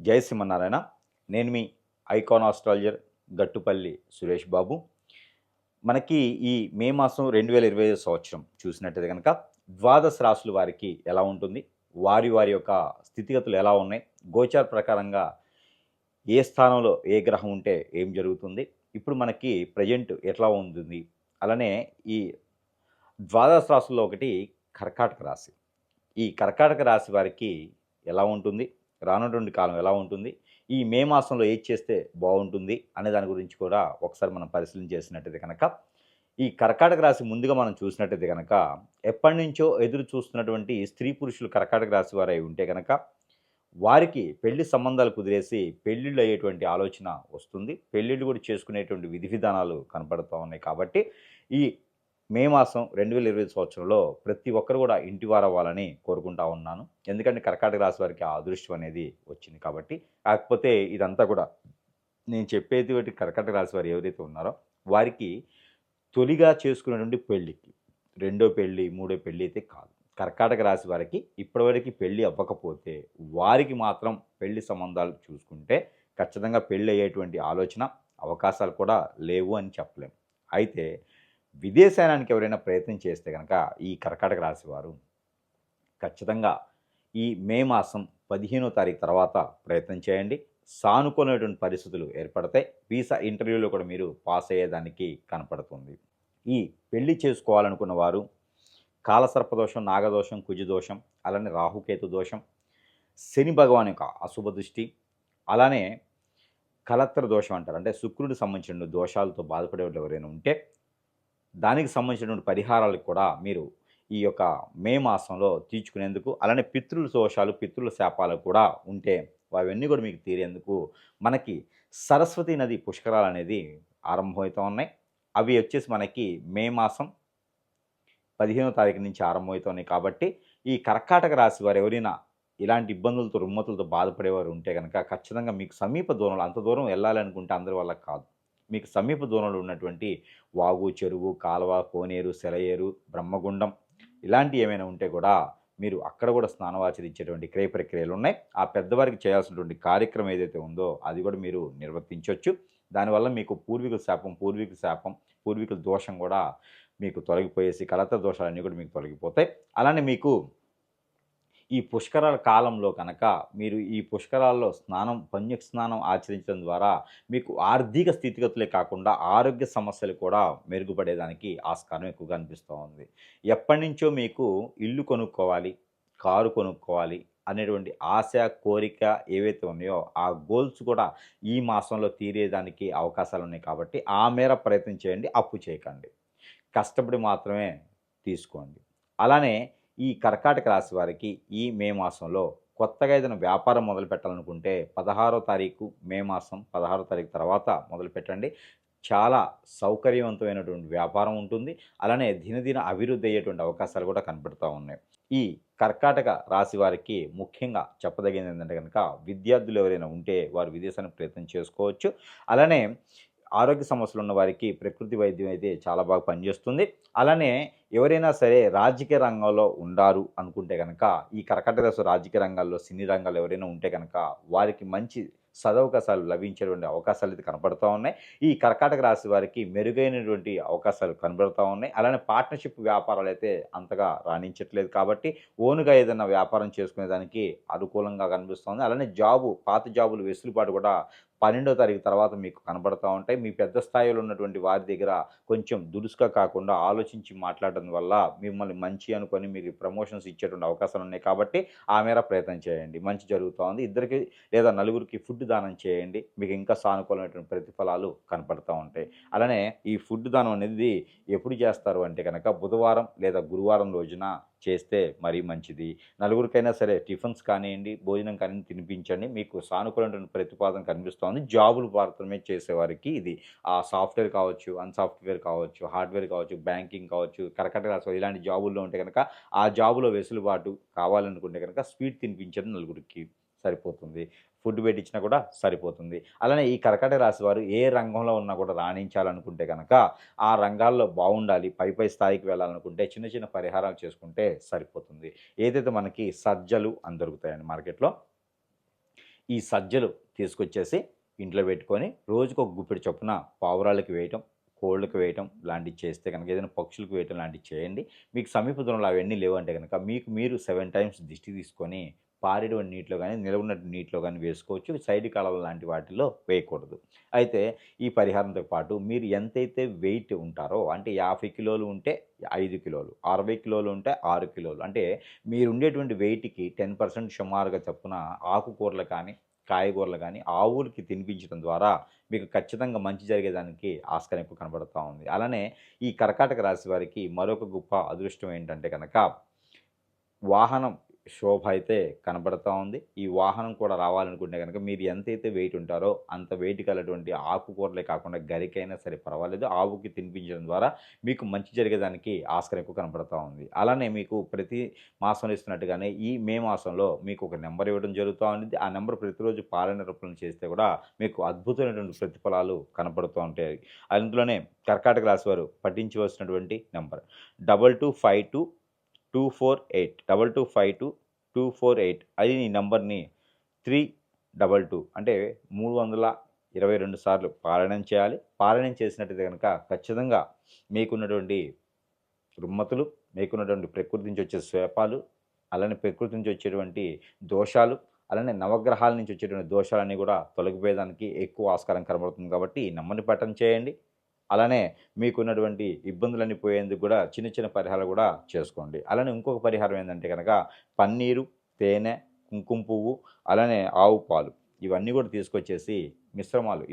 జై శ్రీమన్నారాయణ. నేను మీ icon astrologer Gattupalli Suresh Babu. మనకి ఈ మే మాసం 2025 సంవత్సరం చూసినట్టయితే గనక ద్వాదశ రాశుల వారికి ఎలా ఉంటుంది? వారి వారి యొక్క స్థితిగతులు ఎలా ఉన్నాయి? గోచార ప్రకారంగా ఏ స్థానంలో ఏ గ్రహం ఉంటే ఏం జరుగుతుంది? ఇప్పుడు మనకి ప్రెజెంట్ ఎట్లా ఉంటుంది? అలానే ఈ ద్వాదశ రాశుల్లో ఒకటి కర్కాటక రాశి. ఈ కర్కాటక రాశి వారికి ఎలా ఉంటుంది? రానున్నటువంటి కాలం ఎలా ఉంటుంది? ఈ మే మాసంలో ఏది చేస్తే బాగుంటుంది అనే దాని గురించి కూడా ఒకసారి మనం పరిశీలన చేసినట్టయితే కనుక, ఈ కర్కాటక రాశి ముందుగా మనం చూసినట్టయితే కనుక, ఎప్పటినుంచో ఎదురు చూస్తున్నటువంటి స్త్రీ పురుషులు కర్కాటక రాశి వారై ఉంటే కనుక, వారికి పెళ్లి సంబంధాలు కుదిరేసి పెళ్ళిళ్ళు అయ్యేటువంటి ఆలోచన వస్తుంది. పెళ్ళిళ్ళు కూడా చేసుకునేటువంటి విధి విధానాలు కనపడుతూ ఉన్నాయి. కాబట్టి ఈ మే మాసం 2025 సంవత్సరంలో ప్రతి ఒక్కరు కూడా ఇంటివారవ్వాలని కోరుకుంటా ఉన్నాను. ఎందుకంటే కర్కాటక రాశి వారికి ఆ అదృష్టం అనేది వచ్చింది కాబట్టి. కాకపోతే ఇదంతా కూడా నేను చెప్పేటువంటి కర్కాటక రాశి వారు ఎవరైతే ఉన్నారో వారికి తొలిగా చేసుకునేటువంటి పెళ్ళికి, రెండో పెళ్ళి, మూడో పెళ్ళి అయితే కాదు. కర్కాటక రాశి వారికి ఇప్పటివరకు పెళ్ళి అవ్వకపోతే వారికి మాత్రం పెళ్లి సంబంధాలు చూసుకుంటే ఖచ్చితంగా పెళ్ళి అయ్యేటువంటి ఆలోచన, అవకాశాలు కూడా లేవు అని చెప్పలేం. అయితే విదేశానికి ఎవరైనా ప్రయత్నం చేస్తే కనుక ఈ కర్కాటక రాశి వారు ఖచ్చితంగా ఈ మే మాసం 15వ తారీఖు తర్వాత ప్రయత్నం చేయండి. సానుకూలమైనటువంటి పరిస్థితులు ఏర్పడతాయి. వీసా ఇంటర్వ్యూలో కూడా మీరు పాస్ అయ్యేదానికి కనపడుతుంది. ఈ పెళ్లి చేసుకోవాలనుకున్న వారు కాలసర్పదోషం, నాగదోషం, కుజదోషం, అలానే రాహుకేతు దోషం, శని భగవాన్ యొక్క అశుభ దృష్టి, అలానే కలత్ర దోషం అంటారు. అంటే శుక్రుడికి సంబంధించిన దోషాలతో బాధపడే వాళ్ళు ఎవరైనా ఉంటే దానికి సంబంధించినటువంటి పరిహారాలకు కూడా మీరు ఈ యొక్క మే మాసంలో తీర్చుకునేందుకు, అలానే పితృల దోషాలు, పితృల శాపాలు కూడా ఉంటే అవన్నీ కూడా మీకు తీరేందుకు మనకి సరస్వతి నది పుష్కరాలు అనేది ఆరంభమవుతూ ఉన్నాయి. అవి వచ్చేసి మనకి మే మాసం 15వ తారీఖు నుంచి ఆరంభమవుతున్నాయి. కాబట్టి ఈ కర్కాటక రాశి వారు ఎవరైనా ఇలాంటి ఇబ్బందులతో, రుమ్మతులతో బాధపడేవారు ఉంటే కనుక ఖచ్చితంగా మీకు సమీప దూరంలో, అంత దూరం వెళ్ళాలనుకుంటే అందరి వల్ల కాదు, మీకు సమీప దూరంలో ఉన్నటువంటి వాగు, చెరువు, కాలువ, కోనేరు, సెలయేరు, బ్రహ్మగుండం ఇలాంటివి ఏమైనా ఉంటే కూడా మీరు అక్కడ కూడా స్నానమాచరించేటువంటి క్రయ ప్రక్రియలు ఉన్నాయి. ఆ పెద్దవారికి చేయాల్సినటువంటి కార్యక్రమం ఏదైతే ఉందో అది కూడా మీరు నిర్వర్తించవచ్చు. దానివల్ల మీకు పూర్వీకుల దోషం కూడా మీకు తొలగిపోయేసి కలత్ర దోషాలన్నీ కూడా మీకు తొలగిపోతాయి. అలానే మీకు ఈ పుష్కరాల కాలంలో కనుక మీరు ఈ పుష్కరాల్లో పుణ్య స్నానం ఆచరించడం ద్వారా మీకు ఆర్థిక స్థితిగతులే కాకుండా ఆరోగ్య సమస్యలు కూడా మెరుగుపడేదానికి ఆస్కారం ఎక్కువగా అనిపిస్తూ ఉంది. ఎప్పటి నుంచో మీకు ఇల్లు కొనుక్కోవాలి, కారు కొనుక్కోవాలి అనేటువంటి ఆశ, కోరిక ఏవైతే ఉన్నాయో ఆ గోల్స్ కూడా ఈ మాసంలో తీరేదానికి అవకాశాలు ఉన్నాయి. కాబట్టి ఆ మేర ప్రయత్నం చేయండి, అప్పు చేయకండి, కష్టపడి మాత్రమే తీసుకోండి. అలానే ఈ కర్కాటక రాశి వారికి ఈ మే మాసంలో కొత్తగా ఏదైనా వ్యాపారం మొదలు పెట్టాలనుకుంటే 16వ తారీఖు మే మాసం 16వ తారీఖు తర్వాత మొదలుపెట్టండి. చాలా సౌకర్యవంతమైనటువంటి వ్యాపారం ఉంటుంది. అలానే దినదిన అభివృద్ధి అయ్యేటువంటి అవకాశాలు కూడా కనపడుతూ ఉన్నాయి. ఈ కర్కాటక రాశి వారికి ముఖ్యంగా చెప్పదగినది ఏంటంటే కనుక, విద్యార్థులు ఎవరైనా ఉంటే వారు విదేశానికి ప్రయత్నం చేసుకోవచ్చు. అలానే ఆరోగ్య సమస్యలు ఉన్న వారికి ప్రకృతి వైద్యం అయితే చాలా బాగా పనిచేస్తుంది. అలానే ఎవరైనా సరే రాజకీయ రంగంలో ఉండారు అనుకుంటే కనుక, ఈ కర్కాటక రాశి రాజకీయ రంగాల్లో, సినీ రంగాల్లో ఎవరైనా ఉంటే కనుక వారికి మంచి సదవకాశాలు లభించేటువంటి అవకాశాలు అయితే కనపడుతూ ఉన్నాయి. ఈ కర్కాటక రాశి వారికి మెరుగైనటువంటి అవకాశాలు కనబడుతూ ఉన్నాయి. అలానే పార్ట్నర్షిప్ వ్యాపారాలు అయితే అంతగా రాణించట్లేదు. కాబట్టి ఓన్గా ఏదైనా వ్యాపారం చేసుకునేదానికి అనుకూలంగా కనిపిస్తుంది. అలానే పాత జాబులు వెసులుబాటు కూడా 12వ తారీఖు తర్వాత మీకు కనబడుతూ ఉంటాయి. మీ పెద్ద స్థాయిలో ఉన్నటువంటి వారి దగ్గర కొంచెం దురుసుగా కాకుండా ఆలోచించి మాట్లాడడం వల్ల మిమ్మల్ని మంచి అనుకొని మీకు ప్రమోషన్స్ ఇచ్చేటువంటి అవకాశాలు ఉన్నాయి. కాబట్టి ఆ మేర ప్రయత్నం చేయండి, మంచి జరుగుతూ ఉంది. ఇద్దరికి లేదా నలుగురికి ఫుడ్ దానం చేయండి, మీకు ఇంకా సానుకూలమైనటువంటి ప్రతిఫలాలు కనపడుతూ ఉంటాయి. అలానే ఈ ఫుడ్ దానం అనేది ఎప్పుడు చేస్తారు అంటే కనుక బుధవారం లేదా గురువారం రోజున చేస్తే మరీ మంచిది. నలుగురికైనా సరే టిఫిన్స్ కానివ్వండి, భోజనం కానీ తినిపించండి, మీకు సానుకూలమైన ప్రతిపాదన కనిపిస్తోంది. జాబులు మాత్రమే చేసేవారికి ఇది సాఫ్ట్వేర్ కావచ్చు, అన్సాఫ్ట్వేర్ కావచ్చు, హార్డ్వేర్ కావచ్చు, బ్యాంకింగ్ కావచ్చు, కర్కాటక రాశి ఇలాంటి జాబుల్లో ఉంటే కనుక ఆ జాబులో వెసులుబాటు కావాలనుకుంటే కనుక స్వీట్ తినిపించడం నలుగురికి సరిపోతుంది, ఫుడ్ పెట్టించినా కూడా సరిపోతుంది. అలానే ఈ కర్కాటక రాశి వారు ఏ రంగంలో ఉన్నా కూడా రాణించాలనుకుంటే కనుక ఆ రంగాల్లో బాగుండాలి, పై స్థాయికి వెళ్ళాలనుకుంటే చిన్న చిన్న పరిహారాలు చేసుకుంటే సరిపోతుంది. ఏదైతే మనకి సజ్జలు అని దొరుకుతాయండి మార్కెట్‌లో. ఈ సజ్జలు తీసుకొచ్చేసి ఇంట్లో పెట్టుకొని రోజుకు ఒక గుప్పెడు చొప్పున పావురాళ్ళకి వేయటం, కోళ్ళకి వేయటం లాంటివి చేస్తే కనుక, ఏదైనా పక్షులకు వేయటం లాంటివి చేయండి. మీకు సమీప దూరంలో అవన్నీ లేవంటే కనుక మీకు మీరు 7 టైమ్స్ దిష్టి తీసుకొని పారేటువంటి నీటిలో కానీ, నిలవ నీటిలో కానీ వేసుకోవచ్చు. సైడ్ కాలువలు లాంటి వాటిలో వేయకూడదు. అయితే ఈ పరిహారంతో పాటు మీరు ఎంతైతే వెయిట్ ఉంటారో, అంటే 50 కిలోలు ఉంటే 5 కిలోలు, 60 కిలోలు ఉంటే 6 కిలోలు, అంటే మీరు ఉండేటువంటి వెయిట్‌కి 10% సుమారుగా చొప్పున ఆకుకూరలు కానీ, కాయగూరలు కానీ ఆవులకి తినిపించడం ద్వారా మీకు ఖచ్చితంగా మంచి జరిగేదానికి ఆస్కారం ఎక్కువ కనబడతా ఉంది. అలానే ఈ కర్కాటక రాశి వారికి మరొక గొప్ప అదృష్టం ఏంటంటే కనుక, వాహనం శోభ అయితే కనబడతా ఉంది. ఈ వాహనం కూడా రావాలనుకుంటే గనక మీరు ఎంతైతే వెయిట్ ఉంటారో అంత వెయిట్ గలటువంటి ఆకుకూరలే కాకుండా గరికైనా సరే పర్వాలేదు, ఆవుకి తినిపించడం ద్వారా మీకు మంచి జరిగేదానికి ఆస్కారం ఎక్కువ కనబడతా ఉంది. అలానే మీకు ప్రతి మాసంలో ఇస్తున్నట్టుగానే ఈ మే మాసంలో మీకు ఒక నెంబర్ ఇవ్వడం జరుగుతూ ఉంది. ఆ నెంబర్ ప్రతిరోజు పాలన చేస్తే కూడా మీకు అద్భుతమైనటువంటి ప్రతిఫలాలు కనపడుతూ ఉంటాయి. అందులోనే కర్కాటక రాశి వారు పఠించవలసినటువంటి నెంబర్ 2252 248 2252 248. అది ఈ నంబర్‌ని 322 అంటే 322 సార్లు పారాయణం చేయాలి. పారాయణం చేసినట్టయితే గనక ఖచ్చితంగా మీకున్నటువంటి రుమ్మతులు, మీకున్నటువంటి ప్రకృతి నుంచి వచ్చే శాపాలు, అలానే ప్రకృతి నుంచి వచ్చేటువంటి దోషాలు, అలానే నవగ్రహాల నుంచి వచ్చేటువంటి దోషాలన్నీ కూడా తొలగిపోయేదానికి ఎక్కువ ఆస్కారం కనబడుతుంది. కాబట్టి ఈ నంబర్‌ని పఠనం చేయండి. అలానే మీకున్నటువంటి ఇబ్బందులన్నీ పోయేందుకు కూడా చిన్న చిన్న పరిహారాలు కూడా చేసుకోండి. అలానే ఇంకొక పరిహారం ఏందంటే గనక పన్నీరు, తేనె, కుంకుమ పువ్వు, అలానే ఆవు పాలు ఇవన్నీ కూడా తీసుకొచ్చేసి మిశ్రమాలు,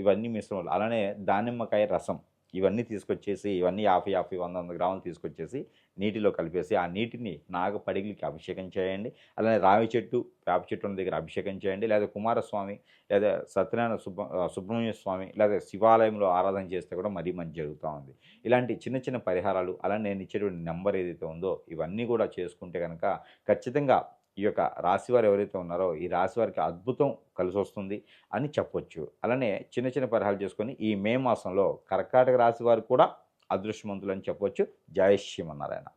అలానే దానిమ్మకాయ రసం ఇవన్నీ తీసుకొచ్చేసి, ఇవన్నీ 50, 50, 100, 100 గ్రాములు తీసుకొచ్చేసి నీటిలో కలిపేసి ఆ నీటిని నాగపడిగలకి అభిషేకం చేయండి. అలానే రావి చెట్టు, వేప చెట్టు ఉన్న దగ్గర అభిషేకం చేయండి. లేదా కుమారస్వామి, లేదా సత్యనారాయణ సుబ్రహ్మణ్య స్వామి, లేదా శివాలయంలో ఆరాధన చేస్తే కూడా మరీ మంచి జరుగుతూ ఉంది. ఇలాంటి చిన్న చిన్న పరిహారాలు, అలానే నేను ఇచ్చేటువంటి నెంబర్ ఏదైతే ఉందో ఇవన్నీ కూడా చేసుకుంటే కనుక ఖచ్చితంగా ఈ యొక్క రాశివారు ఎవరైతే ఉన్నారో ఈ రాశి వారికి అద్భుతం కలిసొస్తుంది అని చెప్పొచ్చు. అలానే చిన్న చిన్న పరిహారాలు చేసుకొని ఈ మే మాసంలో కర్కాటక రాశి వారు కూడా అదృష్టవంతులని చెప్పొచ్చు. జై శ్రీమన్నారాయణ.